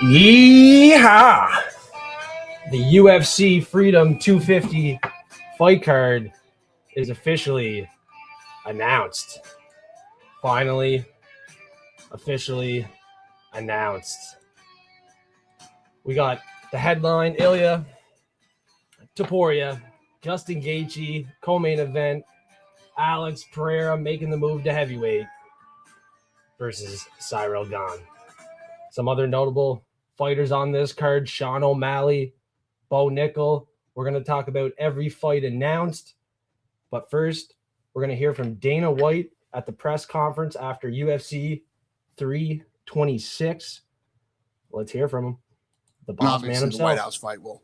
Yeehaw! The UFC Freedom 250 fight card is officially announced. Finally, officially announced. We got the headline, Ilia Topuria, Justin Gaethje, co-main event, Alex Pereira making the move to heavyweight versus Ciryl Gane. Some other notable fighters on this card, Sean O'Malley, Bo Nickel. We're going to talk about every fight announced. But first, we're going to hear from Dana White at the press conference after UFC 326. Let's hear from him. The boss man himself. The White House fight will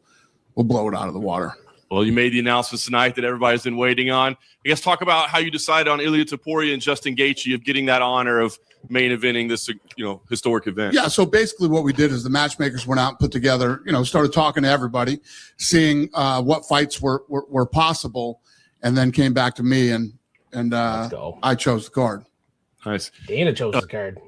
blow it out of the water. Well, you made the announcements tonight that everybody's been waiting on. I guess talk about how you decided on Ilia Topuria and Justin Gaethje of getting that honor of main eventing this, historic event. Yeah, so basically what we did is the matchmakers went out and put together, started talking to everybody, seeing what fights were possible, and then came back to me and I chose the card. Nice. Dana chose the card.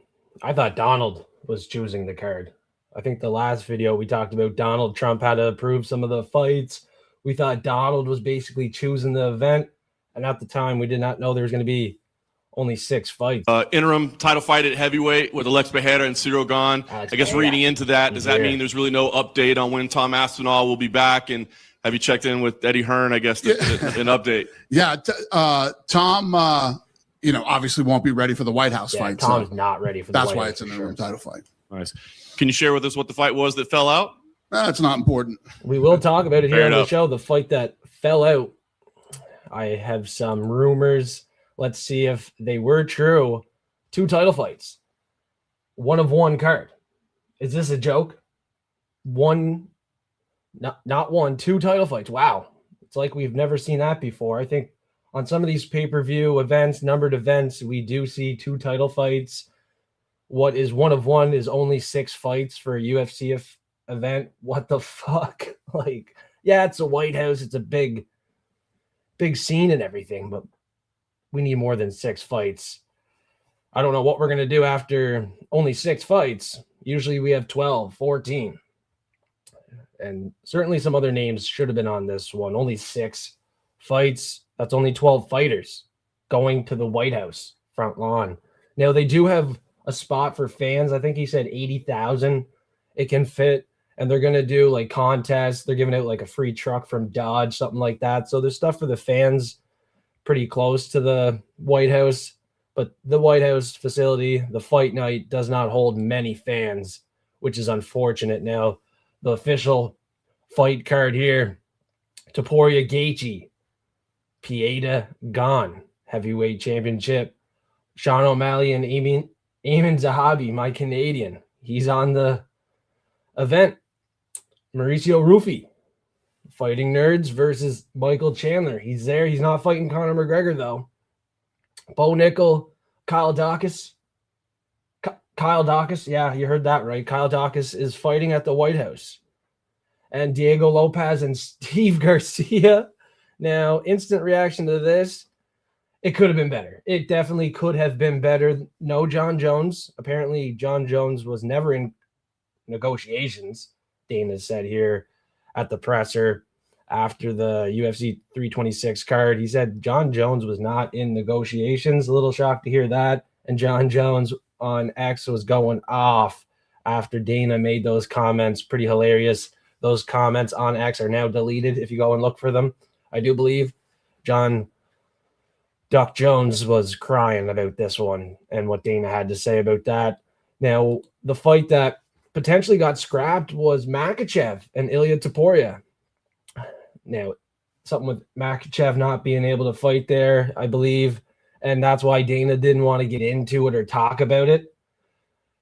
I thought Donald was choosing the card. I think the last video we talked about Donald Trump had to approve some of the fights. We thought Donald was basically choosing the event, and at the time we did not know there was going to be only 6 fights. Interim title fight at heavyweight with Alex Pereira and Ciryl Gane. I guess reading into that, does that mean there's really no update on when Tom Aspinall will be back? And have you checked in with Eddie Hearn, I guess, an update? Yeah, Tom, obviously won't be ready for the White House fight. Tom's not ready for the White House. That's why it's an interim title fight. Nice. Can you share with us what the fight was that fell out? That's not important. We will talk about it here on the show. The fight that fell out. I have some rumors. Let's see if they were true. 2 title fights. 1 of 1 card. Is this a joke? Not 1, 2 title fights. Wow. It's like we've never seen that before. I think on some of these pay-per-view events, numbered events, we do see 2 title fights. What is 1 of 1 is only 6 fights for a UFC event. What the fuck? It's a White House. It's a big scene and everything, but we need more than 6 fights. I don't know what we're going to do after only 6 fights. Usually we have 12, 14. And certainly some other names should have been on this one. Only 6 fights. That's only 12 fighters going to the White House front lawn. Now, they do have a spot for fans. I think he said 80,000 it can fit. And they're going to do contests. They're giving out a free truck from Dodge, something like that. So there's stuff for the fans pretty close to the White House. But the White House facility, the fight night, does not hold many fans, which is unfortunate. Now, the official fight card here, Topuria Gaethje, Pereira Gane, heavyweight championship. Sean O'Malley and Eamon Zahabi, my Canadian. He's on the event. Mauricio Rufy, Fighting Nerds versus Michael Chandler. He's there. He's not fighting Conor McGregor, though. Bo Nickel, Kyle Dawkins. Kyle Dawkins, yeah, you heard that right. Kyle Dawkins is fighting at the White House. And Diego Lopez and Steve Garcia. Now, instant reaction to this, it could have been better. It definitely could have been better. No John Jones. Apparently, John Jones was never in negotiations. Dana said here at the presser after the UFC 326 card. He said John Jones was not in negotiations. A little shocked to hear that. And John Jones on X was going off after Dana made those comments. Pretty hilarious. Those comments on X are now deleted if you go and look for them. I do believe John Duck Jones was crying about this one and what Dana had to say about that. Now, the fight that potentially got scrapped was Makhachev and Ilia Topuria. Now, something with Makhachev not being able to fight there, I believe, and that's why Dana didn't want to get into it or talk about it.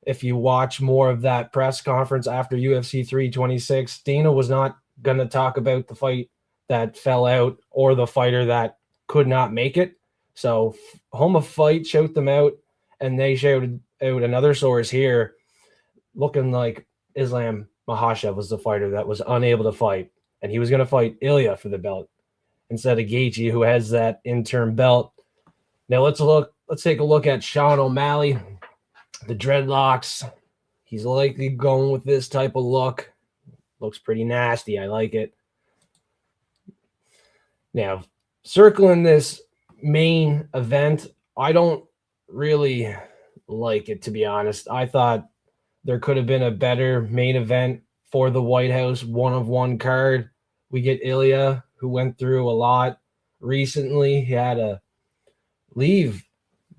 If you watch more of that press conference after UFC 326, Dana was not going to talk about the fight that fell out or the fighter that could not make it. So Home of Fight showed them out, and they showed out another source here looking like Islam Makhachev was the fighter that was unable to fight, and he was going to fight Ilia for the belt instead of Gaethje, who has that interim belt. Now let's take a look at Sean O'Malley, the dreadlocks. He's likely going with this type of look. Looks pretty nasty. I like it. Now, circling this main event, I don't really like it, to be honest. I thought there could have been a better main event for the White House one-of-one card. We get Ilya, who went through a lot recently. He had to leave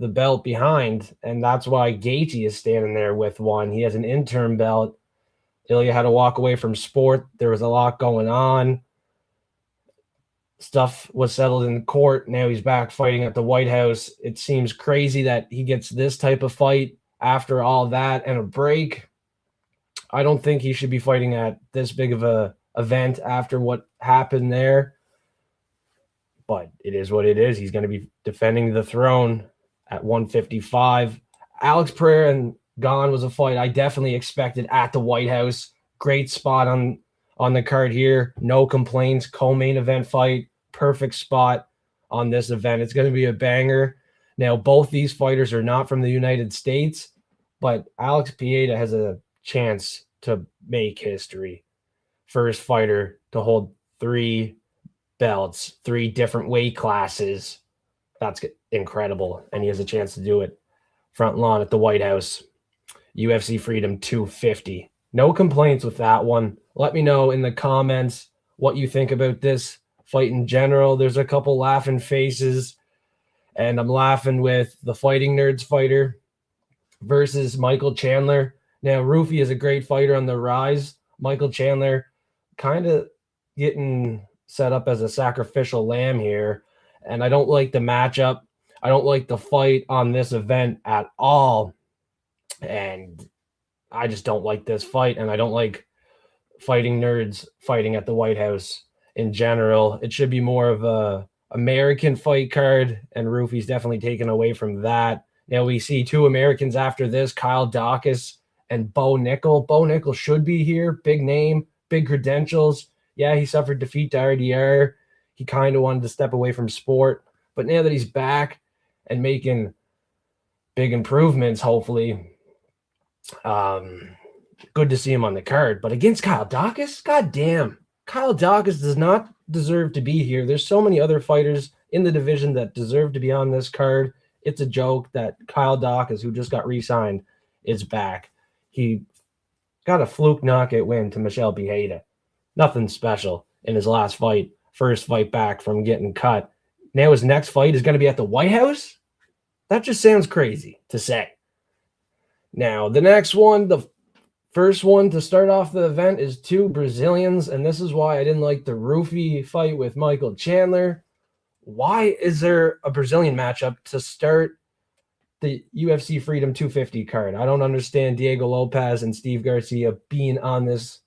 the belt behind, and that's why Gaethje is standing there with one. He has an interim belt. Ilya had to walk away from sport. There was a lot going on. Stuff was settled in court. Now he's back fighting at the White House. It seems crazy that he gets this type of fight after all that and a break. I don't think he should be fighting at this big of a event after what happened there. But it is what it is. He's going to be defending the throne at 155. Alex Pereira and Gane was a fight I definitely expected at the White House. Great spot on the card here. No complaints. Co-main event fight. Perfect spot on this event. It's going to be a banger. Now, both these fighters are not from the United States, but Alex Pereira has a chance to make history. First fighter to hold 3 belts, 3 different weight classes. That's incredible. And he has a chance to do it front lawn at the White House. UFC Freedom 250. No complaints with that one. Let me know in the comments what you think about this fight in general. There's a couple laughing faces, and I'm laughing with the Fighting Nerds fighter versus Michael Chandler. Now, Rufy is a great fighter on the rise. Michael Chandler kind of getting set up as a sacrificial lamb here, and I don't like the matchup. I don't like the fight on this event at all, and I just don't like this fight, and I don't like Fighting Nerds fighting at the White House in general. It should be more of a American fight card, and Rufy's definitely taken away from that. Now we see 2 Americans after this, Kyle Daukaus and Bo Nickel. Bo Nickel should be here. Big name, big credentials. Yeah, he suffered defeat to RDR. He kind of wanted to step away from sport. But now that he's back and making big improvements, hopefully, good to see him on the card. But against Kyle Daukaus, goddamn, Kyle Daukaus does not deserve to be here. There's so many other fighters in the division that deserve to be on this card. It's a joke that Kyle Daukaus, who just got re-signed, is back. He got a fluke knockout win to Michel Pereira. Nothing special in his last fight. First fight back from getting cut. Now his next fight is going to be at the White House? That just sounds crazy to say. Now, the next one, the first one to start off the event is 2 Brazilians, and this is why I didn't like the Rufy fight with Michael Chandler. Why is there a Brazilian matchup to start the UFC Freedom 250 card? I don't understand Diego Lopez and Steve Garcia being on this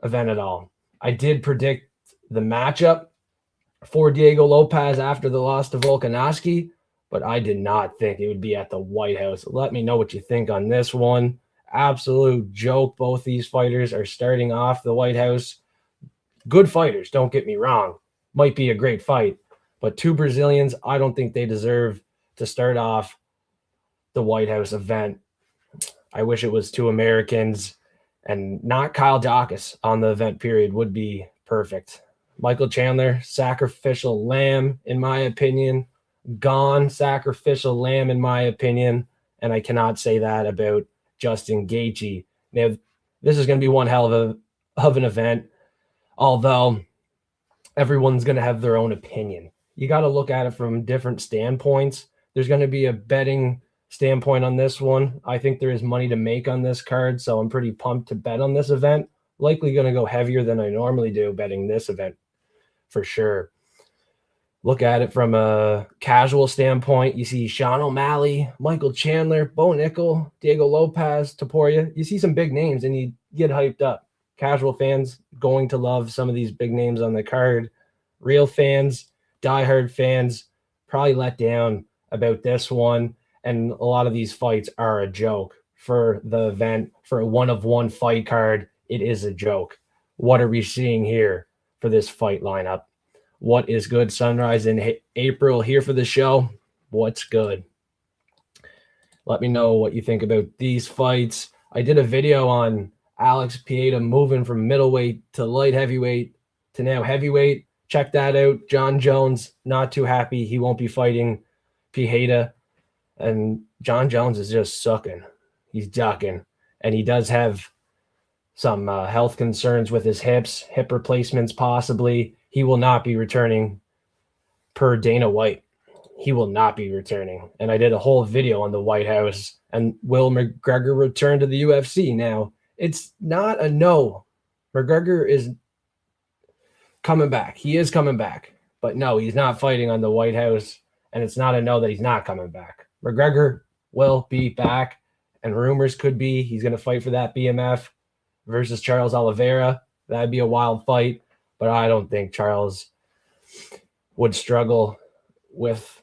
event at all. I did predict the matchup for Diego Lopez after the loss to Volkanovski, but I did not think it would be at the White House. Let me know what you think on this one. Absolute joke. Both these fighters are starting off the White House. Good fighters, don't get me wrong. Might be a great fight, but 2 Brazilians, I don't think they deserve to start off the White House event. I wish it was 2 Americans and not Kyle Daukaus on the event period would be perfect. Michael Chandler, sacrificial lamb, in my opinion. Gane, sacrificial lamb, in my opinion. And I cannot say that about Justin Gaethje. Now, this is going to be one hell of an event, although everyone's going to have their own opinion. You got to look at it from different standpoints. There's going to be a betting standpoint on this one. I think there is money to make on this card, so I'm pretty pumped to bet on this event. Likely going to go heavier than I normally do betting this event for sure. Look at it from a casual standpoint. You see Sean O'Malley, Michael Chandler, Bo Nickel, Diego Lopez, Topuria. You see some big names and you get hyped up. Casual fans going to love some of these big names on the card. Real fans, diehard fans, probably let down about this one. And a lot of these fights are a joke for the event. For a one-of-one fight card, it is a joke. What are we seeing here for this fight lineup? What is good? Sunrise in April here for the show. What's good? Let me know what you think about these fights. I did a video on Alex Pieta moving from middleweight to light heavyweight to now heavyweight. Check that out. John Jones, not too happy. He won't be fighting Pieta. And John Jones is just sucking. He's ducking. And he does have some health concerns with his hips, hip replacements possibly. He will not be returning per Dana White. He will not be returning. And I did a whole video on the White House. And will McGregor return to the UFC? Now, it's not a no. McGregor is coming back. He is coming back. But no, he's not fighting on the White House. And it's not a no that he's not coming back. McGregor will be back. And rumors could be he's going to fight for that BMF versus Charles Oliveira. That'd be a wild fight. But I don't think Charles would struggle with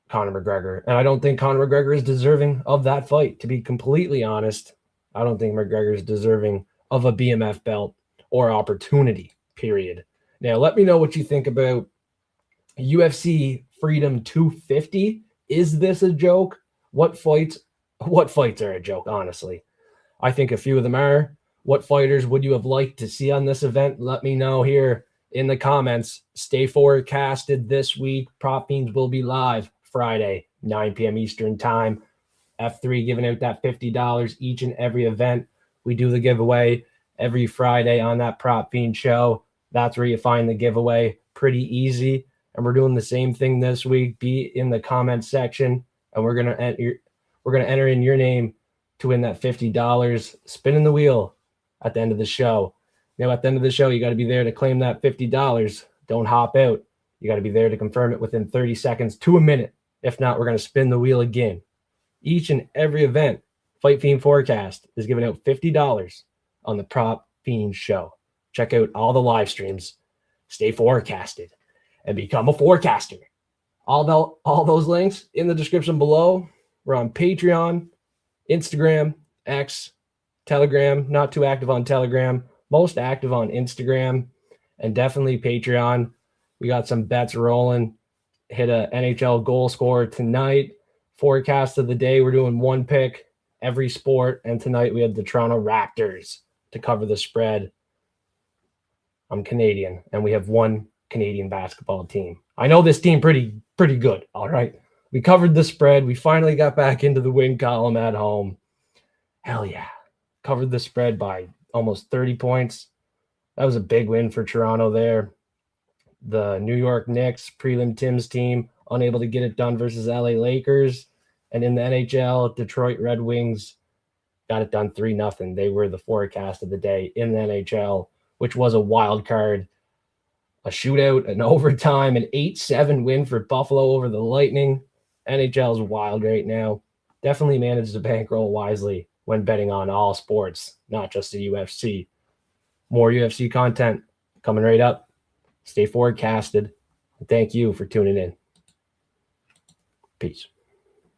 Conor McGregor. And I don't think Conor McGregor is deserving of that fight. To be completely honest, I don't think McGregor is deserving of a BMF belt or opportunity, period. Now, let me know what you think about UFC Freedom 250. Is this a joke? What fights are a joke, honestly? I think a few of them are. What fighters would you have liked to see on this event? Let me know here in the comments. Stay forecasted this week. Prop Fiends will be live Friday, 9 p.m. Eastern time. F3 giving out that $50 each and every event. We do the giveaway every Friday on that Prop Fiend show. That's where you find the giveaway. Pretty easy. And we're doing the same thing this week. Be in the comment section, and we're gonna enter in your name to win that $50. Spinning the wheel at the end of the show. Now, at the end of the show, you got to be there to claim that $50. Don't hop out. You got to be there to confirm it within 30 seconds to a minute. If not, we're going to spin the wheel again. Each and every event, Fight Fiend Forecast is giving out $50 on the Prop Fiend show. Check out all the live streams. Stay forecasted and become a forecaster. All those links in the description below. We're on Patreon, Instagram, X, Telegram. Not too active on Telegram. Most active on Instagram, and definitely Patreon. We got some bets rolling. Hit a NHL goal scorer tonight. Forecast of the day, we're doing one pick every sport, and tonight we have the Toronto Raptors to cover the spread. I'm Canadian, and we have one Canadian basketball team. I know this team pretty good, all right? We covered the spread. We finally got back into the win column at home. Hell yeah. Covered the spread by almost 30 points. That was a big win for Toronto there. The New York Knicks, prelim Tim's team, unable to get it done versus LA Lakers. And in the NHL, Detroit Red Wings got it done 3-0. They were the forecast of the day in the NHL, which was a wild card, a shootout, an overtime, an 8-7 win for Buffalo over the Lightning. NHL is wild right now. Definitely managed to bankroll wisely when betting on all sports, not just the UFC. More UFC content coming right up. Stay forecasted. Thank you for tuning in. Peace.